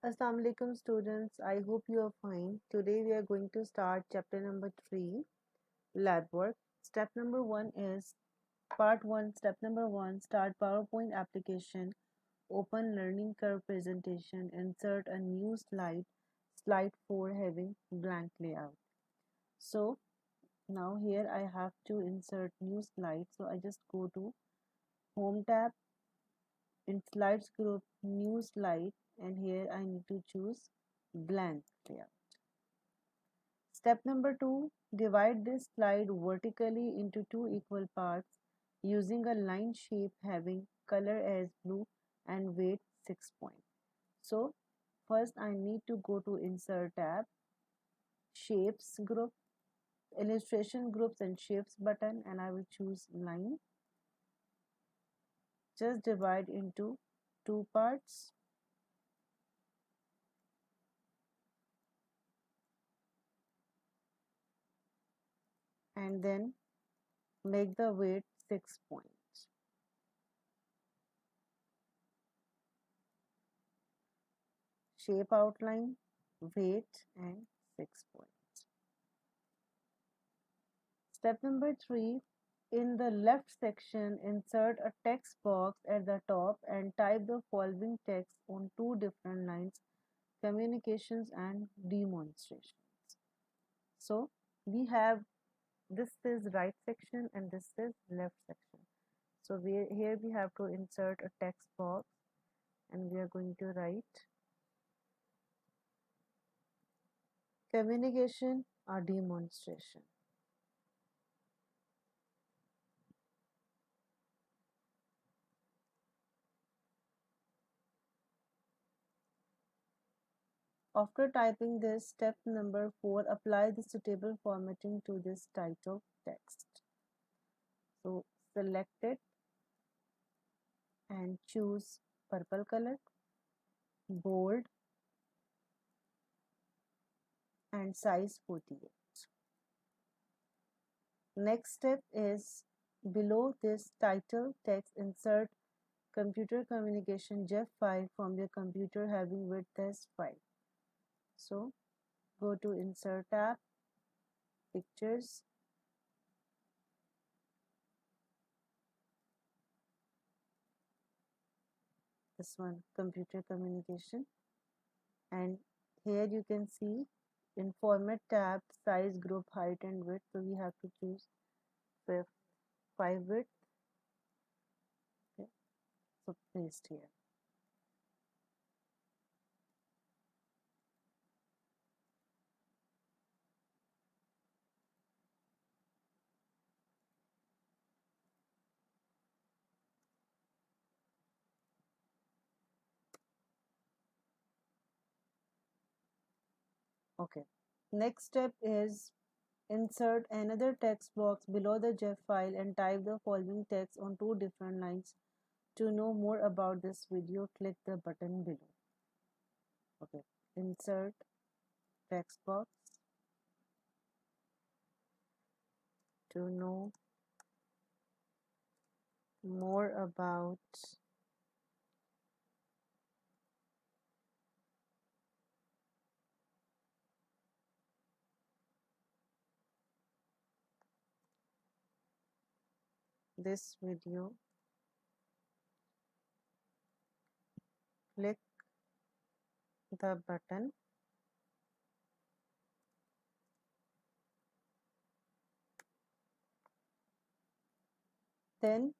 Assalamu alaikum students. I hope you are fine. Today we are going to start chapter number 3, lab work. Step number 1 is part 1. Step number 1, start PowerPoint application, open learning curve presentation, insert a new slide, slide 4 having blank layout. So now here I have to insert new slide. So I just go to home tab, in slides group, new slide, and here I need to choose blank layout. Step number 2, divide this slide vertically into two equal parts using a line shape having color as blue and weight 6 points. So first I need to go to insert tab, shapes group, illustration groups and shapes button, and I will choose line. Just divide into two parts and then make the weight 6 points. Shape outline, weight and 6 points. Step number 3, in the left section, insert a text box at the top and type the following text on two different lines, communications and demonstrations. So we have, this is right section and this is left section. So here we have to insert a text box and we are going to write communication or demonstration. After typing this, step number 4, apply the suitable formatting to this title text. So select it and choose purple color, bold and size 48. Next step is below this title text, insert computer communication JEF file from your computer having width as 5. So go to insert tab, pictures, this one computer communication, and here you can see in format tab size group height and width, so we have to choose 5 width. Okay, so paste here. Okay, next step is insert another text box below the JEF file and type the following text on two different lines. To know more about this video, click the button below. Okay, insert text box. To know more about this video, click the button then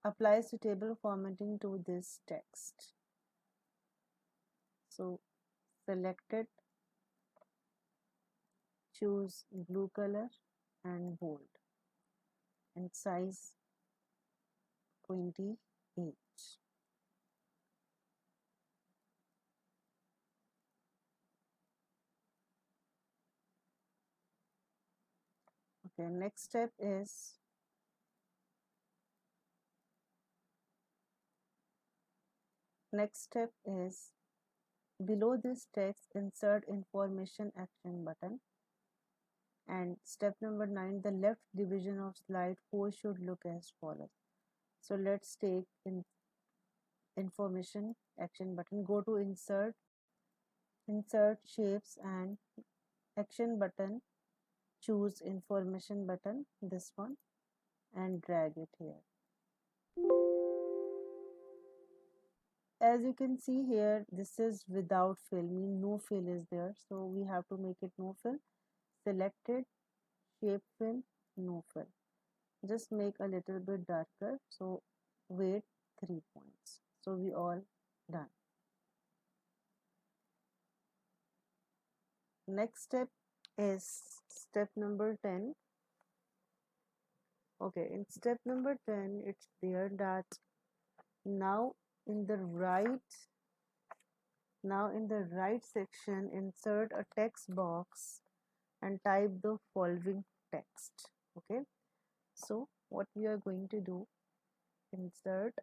apply suitable formatting to this text. So select it, choose blue color and bold and size 28. Okay, next step is below this text insert information action button, and step number 9, the left division of slide 4 should look as follows. So let's take in information action button. Go to insert shapes and action button, choose information button, this one, and drag it here. As you can see here, this is without fill, mean no fill is there, so we have to make it no fill. Selected, shape fill, no fill. Just make a little bit darker, so wait 3 points. So we all done. Next step is step number 10. Okay, in step number 10, it's there that now in the right section, insert a text box and type the following text. Okay, so what we are going to do, insert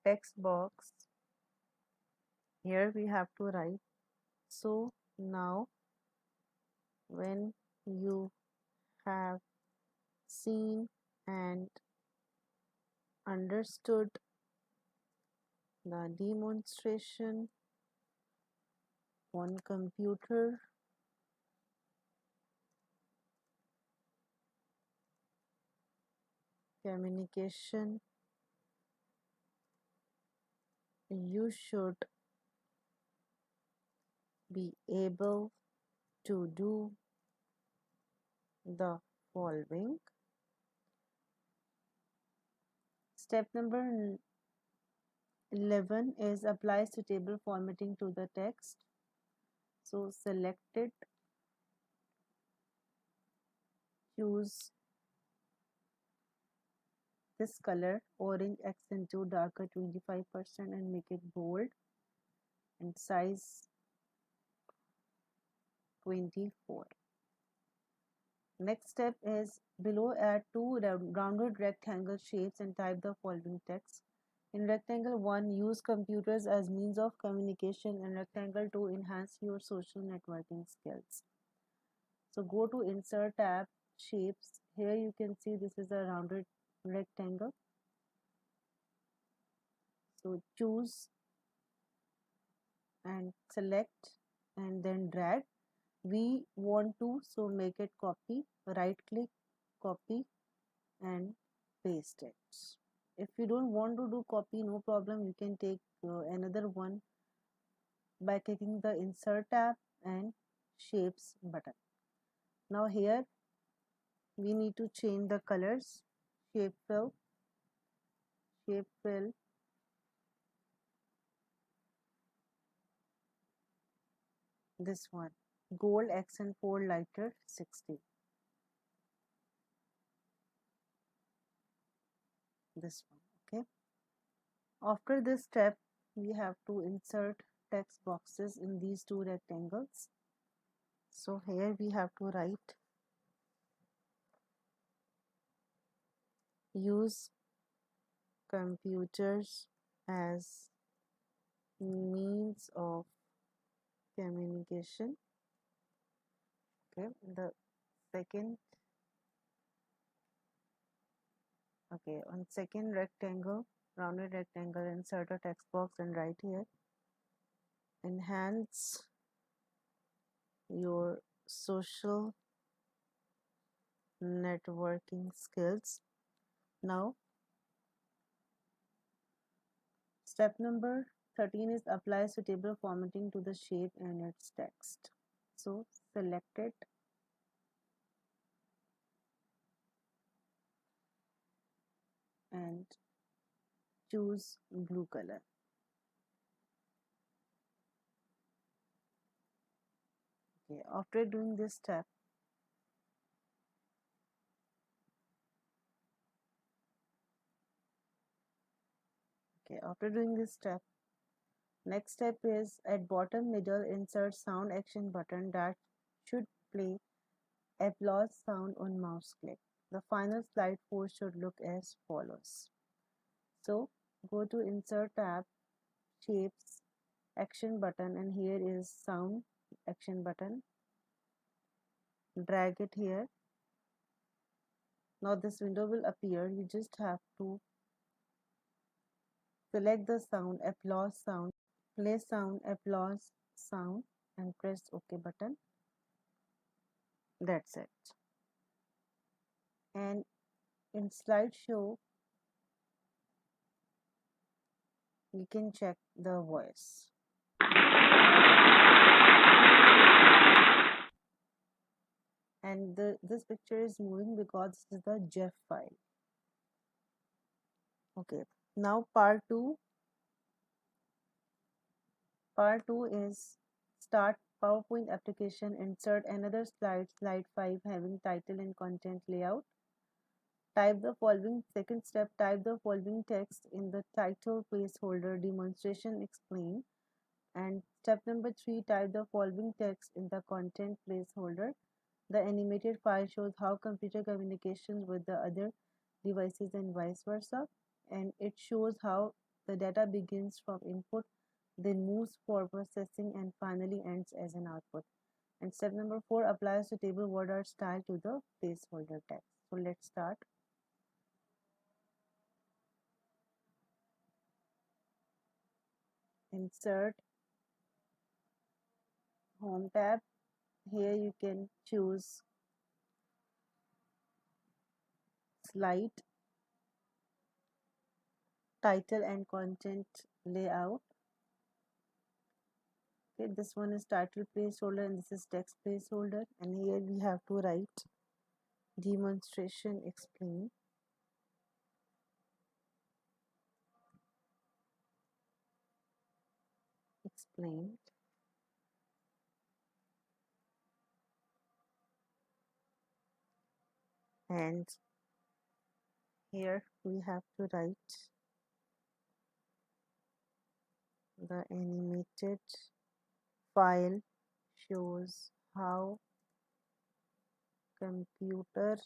text box, here we have to write, so now when you have seen and understood the demonstration on computer, communication, you should be able to do the following. Step number 11 is apply suitable formatting to the text. So select it, choose this color orange accent to darker 25% and make it bold and size 24. Next step is below add two rounded rectangle shapes and type the following text. In rectangle 1, use computers as means of communication, and rectangle 2, enhance your social networking skills. So go to insert tab, shapes. Here you can see this is a rounded rectangle. So choose and select and then drag. We want to, so make it copy, right click, copy and paste it. If you don't want to do copy, no problem, you can take another one by clicking the insert tab and shapes button. Now here we need to change the colors. Shape fill, this one, gold accent 4 lighter 60, this one. Okay, after this step we have to insert text boxes in these two rectangles. So here we have to write, use computers as means of communication. Okay, the second, okay, on second rectangle, rounded rectangle, insert a text box and write here, enhance your social networking skills. Now step number 13 is apply suitable formatting to the shape and its text. So select it and choose blue color. Okay, after doing this step, next step is at bottom middle insert sound action button that should play applause sound on mouse click. The final slide 4 should look as follows. So go to insert tab, shapes, action button, and here is sound action button. Drag it here. Now this window will appear. You just have to Select the sound, applause sound, play sound, applause sound, and press OK button. That's it. And in slideshow, you can check the voice. And this picture is moving because this is the GIF file. Okay, now part 2 is start PowerPoint application, insert another slide, slide 5 having title and content layout. Type the following, second step, type the following text in the title placeholder, demonstration explain. And step number 3, type the following text in the content placeholder. The animated file shows how computer communications with the other devices and vice versa. And it shows how the data begins from input, then moves for processing, and finally ends as an output. And step number 4 applies to table word art style to the placeholder text. So let's start. Insert home tab. Here you can choose slide, title and content layout. Okay, this one is title placeholder and this is text placeholder, and here we have to write demonstration explain. Explained. And here we have to write the animated file shows how computer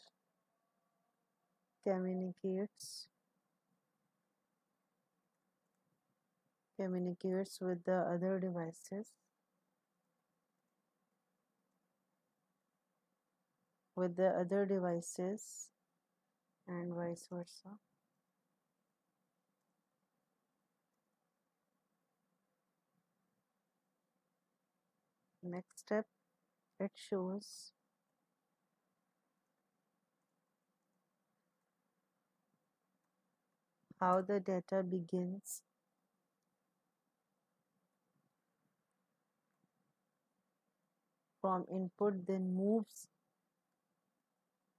communicates with the other devices and vice versa. Next step, it shows how the data begins from input, then moves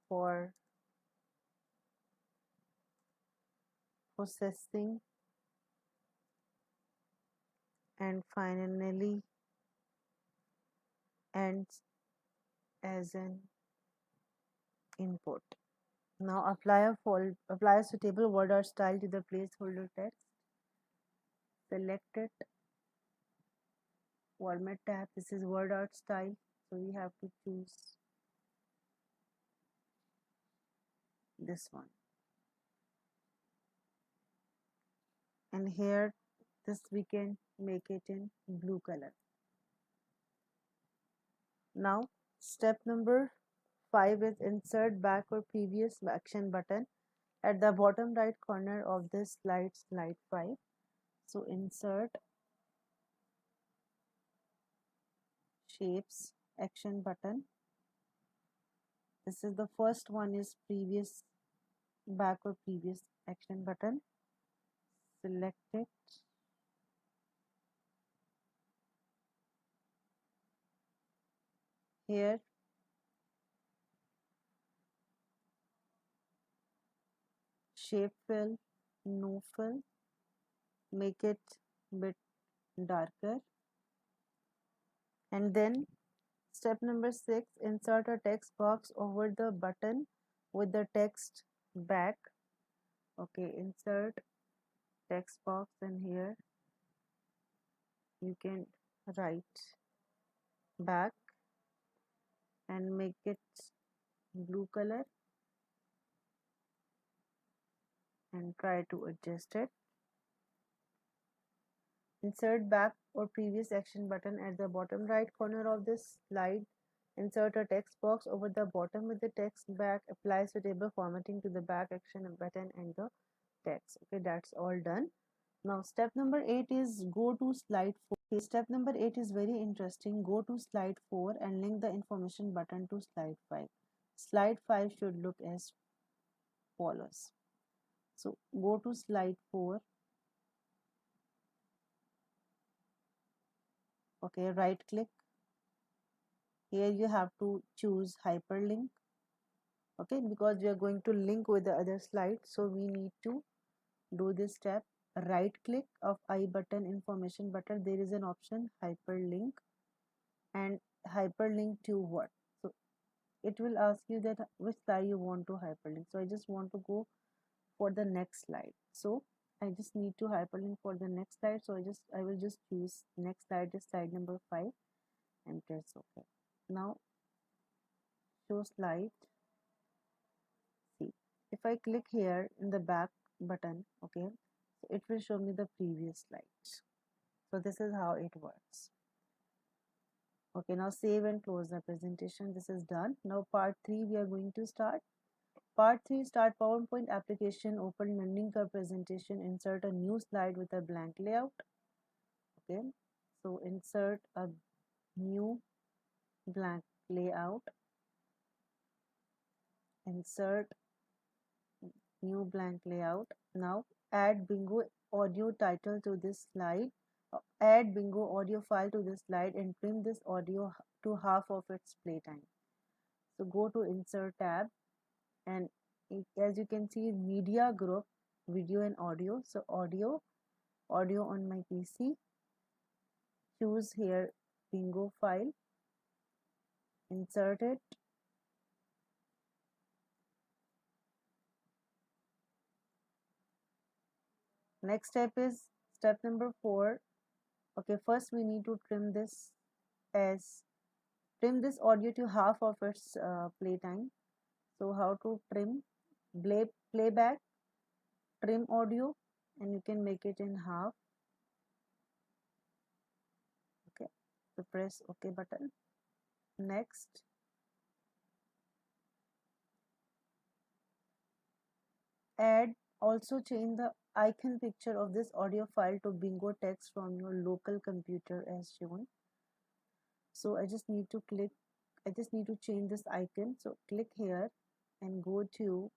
for processing, and finally ends as an input. Now apply a suitable word or style to the placeholder text. Select it, format tab. This is word art style, so we have to choose this one. And here this we can make it in blue color. Now step number 5 is insert back or previous action button at the bottom right corner of this slide 5. So insert shapes action button. This is the first one is previous back or previous action button. Select it. Here shape fill, no fill, make it bit darker. And then step number 6, insert a text box over the button with the text back. Okay, insert text box, and here you can write back and make it blue color and try to adjust it. Insert back or previous action button at the bottom right corner of this slide. Insert a text box over the bottom with the text back. Apply suitable formatting to the back action button and the text. Okay, that's all done. Now step number 8 is go to slide 4. Okay, step number 8 is very interesting. Go to slide 4 and link the information button to slide 5. Slide 5 should look as follows. So go to slide 4. Okay, right click. Here you have to choose hyperlink. Okay, because we are going to link with the other slide, so we need to do this step. Right click of I button, information button, there is an option hyperlink, and hyperlink to what? So it will ask you that which slide you want to hyperlink. So I just want to go for the next slide, so I just need to hyperlink for the next slide. So I will just choose next slide is slide number 5 and press OK. Now show slide. See, if I click here in the back button, okay, so it will show me the previous slides. So this is how it works. Okay, now save and close the presentation. This is done. Now part 3 we are going to start. Part 3, start PowerPoint application, open mending curve presentation, insert a new slide with a blank layout. Okay, so insert a new blank layout, insert new blank layout. Now add bingo audio title to this slide. Add bingo audio file to this slide and trim this audio to half of its playtime. So go to insert tab, and as you can see, media group, video and audio. So audio on my PC, choose here bingo file, insert it, next step is step number 4. Okay, first we need to trim this audio to half of its playtime. So how to trim? Playback, trim audio, and you can make it in half. Okay, so press OK button. Next, add, also change the icon picture of this audio file to bingo text from your local computer as shown. So I just need to change this icon. So click here and go to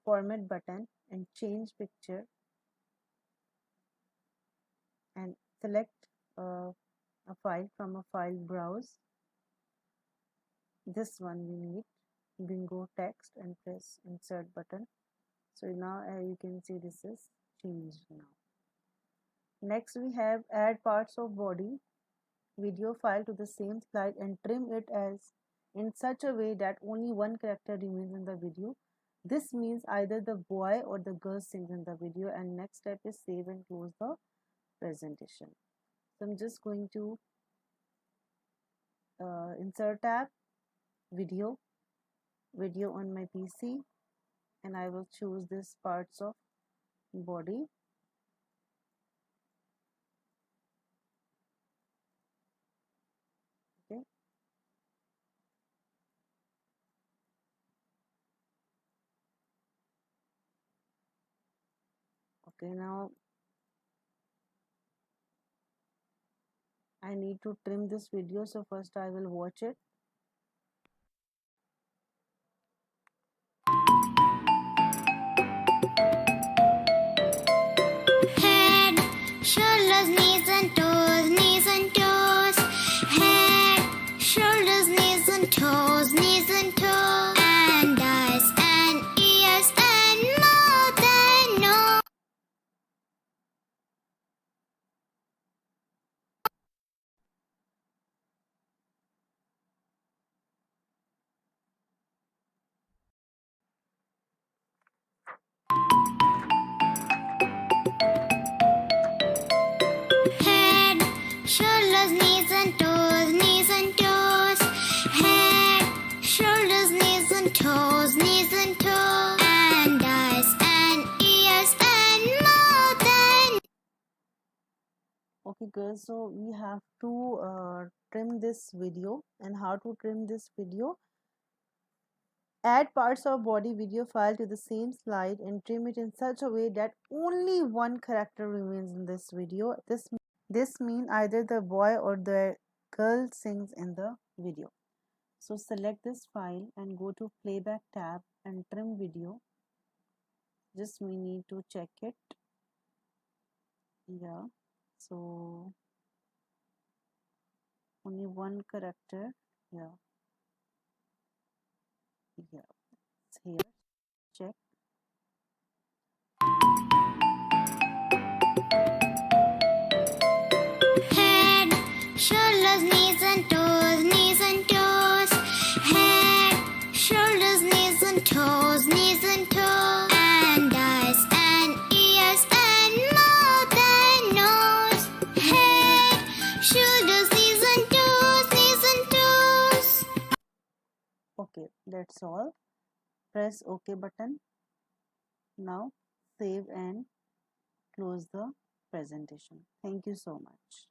format button and change picture, and select a file from a file browse. This one we need, bingo text, and press insert button. So now you can see this is changed now. Next we have add parts of body video file to the same slide and trim it as in such a way that only one character remains in the video. This means either the boy or the girl sings in the video. And next step is save and close the presentation. So I'm just going to insert tab, video on my PC, and I will choose this parts of body. Okay, okay, now I need to trim this video, so first I will watch it. Head, shoulders, knees and toes, knees and toes. Head, shoulders, knees and toes, knees and toes. And eyes and ears and mouth and nose. Head, shoulders, knees and toes, knees and toes. Head, shoulders, knees and toes, knees and toes. And eyes and ears and mouth and. Okay girls, so we have to trim this video. And how to trim this video? Add parts of body video file to the same slide and trim it in such a way that only one character remains in this video. This means either the boy or the girl sings in the video. So select this file and go to playback tab and trim video. Just we need to check it. Yeah, so only one character. Yeah, yeah, it's here. Check. Head, shoulders, knees and toes, knees and toes. Head, shoulders, knees and toes, knees and toes. And eyes and ears and mouth and nose. Head, shoulders, knees and toes, knees and toes. Okay, that's all. Press OK button. Now save and close the presentation. Thank you so much.